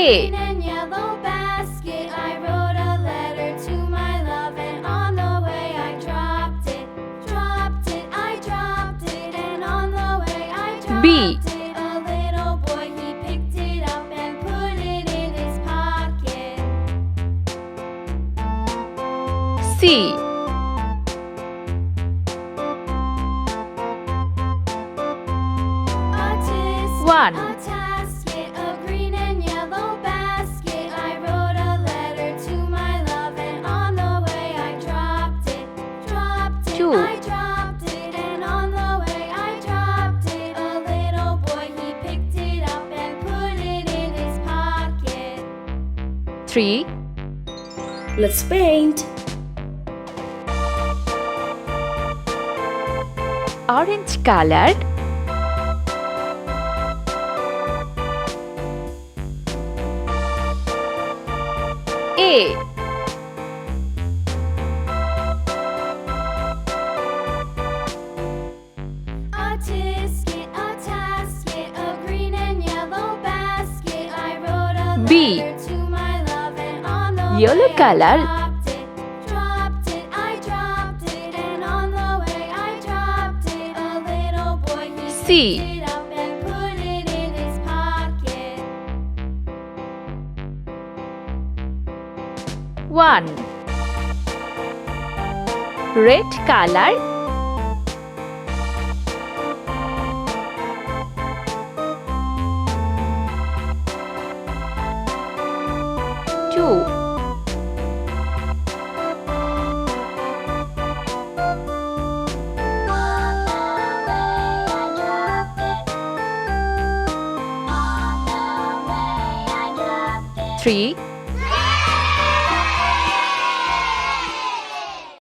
A. green and yellow basket, I wrote a letter to my love, and on the way I dropped it. I dropped it, and on the way I dropped B. it. A little boy, he picked it up and put it in his pocket. C. 1. A tasket, a green and yellow basket, I wrote a letter to my love, and on the way I dropped it. 2. I dropped it, and on the way I dropped it. A little boy, he picked it up and put it in his pocket. 3. Let's paint. Orange colored. A. A tasket, a green and yellow basket, I wrote a B. letter to my love, and on the Yellow way color. I dropped it. I dropped it, and on the way I dropped it. A little boy, he C. picked it up and put it in his pocket. 1. Red color. 2. Three.